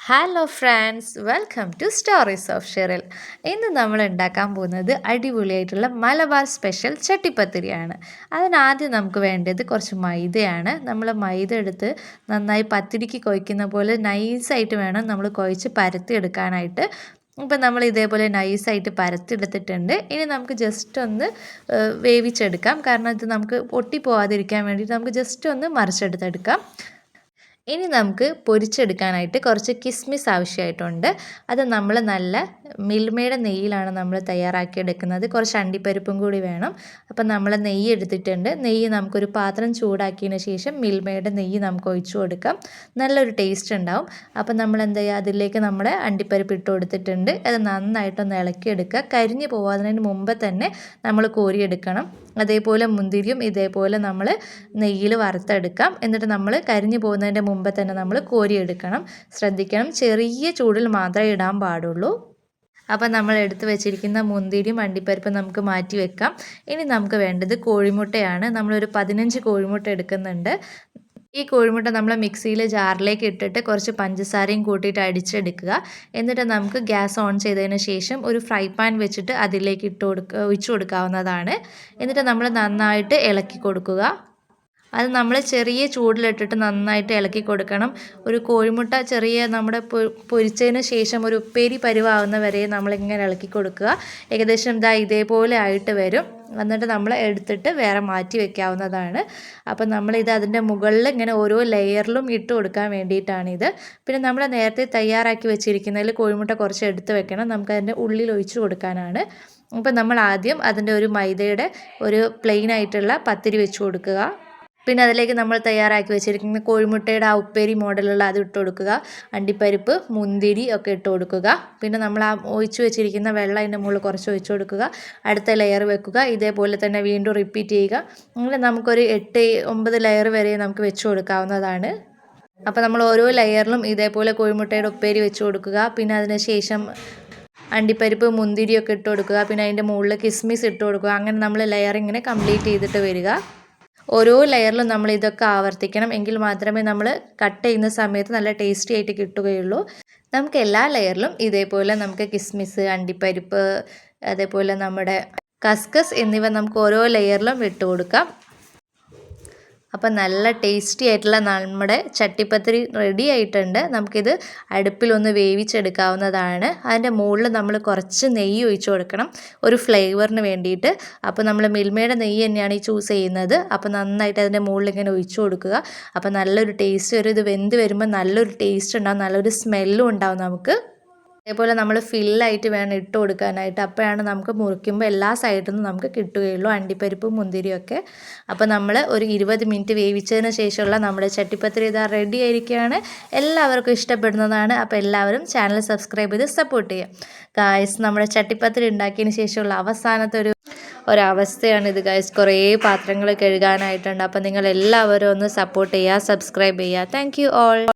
Hello friends, welcome to stories of Sheril. ഇന്ന് നമ്മൾ ഉണ്ടാക്കാൻ പോകുന്നത് അടിപൊളിയായിട്ടുള്ള മലബാർ സ്പെഷ്യൽ ചട്ടിപ്പത്തിരിയാണ്. അതിനാദ്യം നമുക്ക് വേണ്ടത് കുറച്ച് മൈദയാണ്. നമ്മൾ മൈദ എടുത്ത് നന്നായി പത്തിരിക്ക് കുഴയ്ക്കുന്ന പോലെ നൈസായിട്ട് വേണം നമ്മൾ കുഴച്ച് പരത്തി എടുക്കാനായിട്ട്. ഇപ്പം നമ്മൾ ഇതേപോലെ നൈസായിട്ട് പരത്തിയെടുത്തിട്ടുണ്ട്. ഇനി നമുക്ക് ജസ്റ്റ് ഒന്ന് വേവിച്ചെടുക്കാം. കാരണം ഇത് നമുക്ക് പൊട്ടിപ്പോവാതിരിക്കാൻ വേണ്ടിയിട്ട് നമുക്ക് ജസ്റ്റ് ഒന്ന് മറിച്ചെടുത്തെടുക്കാം. ഇനി നമുക്ക് പൊരിച്ചെടുക്കാനായിട്ട് കുറച്ച് കിസ്മിസ് ആവശ്യമായിട്ടുണ്ട്. അത് നമ്മൾ നല്ല മിൽമയുടെ നെയ്യിലാണ് നമ്മൾ തയ്യാറാക്കിയെടുക്കുന്നത്. കുറച്ച് അണ്ടിപ്പരിപ്പും കൂടി വേണം. അപ്പം നമ്മൾ നെയ്യ് എടുത്തിട്ടുണ്ട്. നെയ്യ് നമുക്കൊരു പാത്രം ചൂടാക്കിയതിന് ശേഷം മിൽമയുടെ നെയ്യ് നമുക്ക് ഒഴിച്ചു കൊടുക്കാം. നല്ലൊരു ടേസ്റ്റ് ഉണ്ടാവും. അപ്പം നമ്മൾ എന്ത് ചെയ്യുക, അതിലേക്ക് നമ്മുടെ അണ്ടിപ്പരിപ്പ് ഇട്ട് കൊടുത്തിട്ടുണ്ട്. അത് നന്നായിട്ടൊന്ന് ഇളക്കിയെടുക്കുക. കരിഞ്ഞു പോകാതിന് മുമ്പ് തന്നെ നമ്മൾ കോരിയെടുക്കണം. അതേപോലെ മുന്തിരിയും ഇതേപോലെ നമ്മൾ നെയ്യിൽ വറുത്തെടുക്കാം. എന്നിട്ട് നമ്മൾ കരിഞ്ഞു പോകുന്നതിൻ്റെ മുമ്പ് തന്നെ നമ്മൾ കോരിയെടുക്കണം. ശ്രദ്ധിക്കണം, ചെറിയ ചൂടിൽ മാത്രമേ ഇടാൻ പാടുള്ളൂ. അപ്പം നമ്മൾ എടുത്ത് വെച്ചിരിക്കുന്ന മുന്തിരിയും അണ്ടിപ്പരിപ്പും നമുക്ക് മാറ്റി വെക്കാം. ഇനി നമുക്ക് വേണ്ടത് കോഴിമുട്ടയാണ്. നമ്മളൊരു 15 കോഴിമുട്ട എടുക്കുന്നുണ്ട്. ഈ കോഴിമുട്ട നമ്മൾ മിക്സിയിൽ ജാറിലേക്ക് ഇട്ടിട്ട് കുറച്ച് പഞ്ചസാരയും കൂട്ടിയിട്ട് അടിച്ചെടുക്കുക. എന്നിട്ട് നമുക്ക് ഗ്യാസ് ഓൺ ചെയ്തതിന് ശേഷം ഒരു ഫ്രൈ പാൻ വെച്ചിട്ട് അതിലേക്ക് ഒഴിച്ചു കൊടുക്കാവുന്നതാണ്. എന്നിട്ട് നമ്മൾ നന്നായിട്ട് ഇളക്കി കൊടുക്കുക. അത് നമ്മൾ ചെറിയ ചൂടിലിട്ടിട്ട് നന്നായിട്ട് ഇളക്കി കൊടുക്കണം. ഒരു കോഴിമുട്ട ചെറിയ നമ്മുടെ പൊരിച്ചതിന് ശേഷം ഒരു ഉപ്പേരി പരുവാകുന്ന വരെ നമ്മളിങ്ങനെ ഇളക്കി കൊടുക്കുക. ഏകദേശം ഇതേപോലെ ആയിട്ട് വരും. എന്നിട്ട് നമ്മൾ എടുത്തിട്ട് വേറെ മാറ്റി വെക്കാവുന്നതാണ്. അപ്പം നമ്മളിത് അതിൻ്റെ മുകളിൽ ഇങ്ങനെ ഓരോ ലെയറിലും ഇട്ട് കൊടുക്കാൻ വേണ്ടിയിട്ടാണിത്. പിന്നെ നമ്മൾ നേരത്തെ തയ്യാറാക്കി വെച്ചിരിക്കുന്നതിൽ കോഴിമുട്ട കുറച്ച് എടുത്ത് വെക്കണം. നമുക്കതിൻ്റെ ഉള്ളിൽ ഒഴിച്ചു കൊടുക്കാനാണ്. അപ്പം നമ്മൾ ആദ്യം അതിൻ്റെ ഒരു മൈദയുടെ ഒരു പ്ലെയിൻ ആയിട്ടുള്ള പത്തിരി വെച്ച് കൊടുക്കുക. പിന്നെ അതിലേക്ക് നമ്മൾ തയ്യാറാക്കി വെച്ചിരിക്കുന്ന കോഴിമുട്ടയുടെ ആ ഉപ്പേരി മോഡലുള്ള അത് ഇട്ട് കൊടുക്കുക. അണ്ടിപ്പരിപ്പ്, മുന്തിരി ഒക്കെ ഇട്ട് കൊടുക്കുക. പിന്നെ നമ്മൾ ആ ഒഴിച്ച് വെച്ചിരിക്കുന്ന വെള്ളം അതിൻ്റെ മുകളിൽ കുറച്ച് ഒഴിച്ച് കൊടുക്കുക. അടുത്ത ലെയർ വെക്കുക. ഇതേപോലെ തന്നെ വീണ്ടും റിപ്പീറ്റ് ചെയ്യുക. അങ്ങനെ നമുക്കൊരു 8-9 ലെയർ വരെ നമുക്ക് വെച്ച് കൊടുക്കാവുന്നതാണ്. അപ്പോൾ നമ്മൾ ഓരോ ലെയറിലും ഇതേപോലെ കോഴിമുട്ടയുടെ ഉപ്പേരി വെച്ച് കൊടുക്കുക. പിന്നെ അതിന് ശേഷം അണ്ടിപ്പരിപ്പ്, മുന്തിരിയൊക്കെ ഇട്ട് കൊടുക്കുക. പിന്നെ അതിൻ്റെ മുകളിൽ കിസ്മിസ് ഇട്ട് കൊടുക്കുക. അങ്ങനെ നമ്മൾ ലെയർ ഇങ്ങനെ കംപ്ലീറ്റ് ചെയ്തിട്ട് വരിക. ഓരോ ലെയറിലും നമ്മൾ ഇതൊക്കെ ആവർത്തിക്കണം. എങ്കിൽ മാത്രമേ നമ്മൾ കട്ട് ചെയ്യുന്ന സമയത്ത് നല്ല ടേസ്റ്റി ആയിട്ട് കിട്ടുകയുള്ളൂ. നമുക്ക് എല്ലാ ലെയറിലും ഇതേപോലെ നമുക്ക് കിസ്മിസ്, അണ്ടിപ്പരിപ്പ്, അതേപോലെ നമ്മുടെ കസ്കസ് എന്നിവ നമുക്ക് ഓരോ ലെയറിലും ഇട്ട് കൊടുക്കാം. അപ്പം നല്ല ടേസ്റ്റി ആയിട്ടുള്ള നമ്മുടെ ചട്ടിപ്പത്തിരി റെഡി ആയിട്ടുണ്ട്. നമുക്കിത് അടുപ്പിലൊന്ന് വേവിച്ചെടുക്കാവുന്നതാണ്. അതിൻ്റെ മുകളിൽ നമ്മൾ കുറച്ച് നെയ്യ് ഒഴിച്ചു കൊടുക്കണം, ഒരു ഫ്ലേവറിന് വേണ്ടിയിട്ട്. അപ്പോൾ നമ്മൾ മിൽമയുടെ നെയ്യ് തന്നെയാണ് ഈ ചൂസ് ചെയ്യുന്നത്. അപ്പോൾ നന്നായിട്ട് അതിൻ്റെ മുകളിൽ ഇങ്ങനെ ഒഴിച്ചു കൊടുക്കുക. അപ്പോൾ നല്ലൊരു ടേസ്റ്റ് വരും. ഇത് വെന്ത് വരുമ്പോൾ നല്ലൊരു ടേസ്റ്റ് ഉണ്ടാവും, നല്ലൊരു സ്മെല്ലും ഉണ്ടാവും നമുക്ക്. അതേപോലെ നമ്മൾ ഫില്ലായിട്ട് വേണം ഇട്ട് കൊടുക്കാനായിട്ട്. അപ്പോഴാണ് നമുക്ക് മുറിക്കുമ്പോൾ എല്ലാ സൈഡിൽ നിന്നും നമുക്ക് കിട്ടുകയുള്ളൂ, അണ്ടിപ്പരിപ്പും മുന്തിരിയൊക്കെ. അപ്പോൾ നമ്മൾ ഒരു 20 മിനിറ്റ് വേവിച്ചതിന് ശേഷമുള്ള നമ്മുടെ ചട്ടിപ്പത്തിരി ഇതാ റെഡി ആയിരിക്കുകയാണ്. എല്ലാവർക്കും ഇഷ്ടപ്പെടുന്നതാണ്. അപ്പോൾ എല്ലാവരും ചാനൽ സബ്സ്ക്രൈബ് ചെയ്ത് സപ്പോർട്ട് ചെയ്യുക. ഗായ്സ്, നമ്മുടെ ചട്ടിപ്പത്തിരി ഉണ്ടാക്കിയതിന് ശേഷമുള്ള അവസാനത്തെ ഒരവസ്ഥയാണിത് ഗായ്സ്. കുറേ പാത്രങ്ങൾ കഴുകാനായിട്ടുണ്ട്. അപ്പോൾ നിങ്ങൾ എല്ലാവരും ഒന്ന് സപ്പോർട്ട് ചെയ്യുക, സബ്സ്ക്രൈബ് ചെയ്യുക. Thank you all.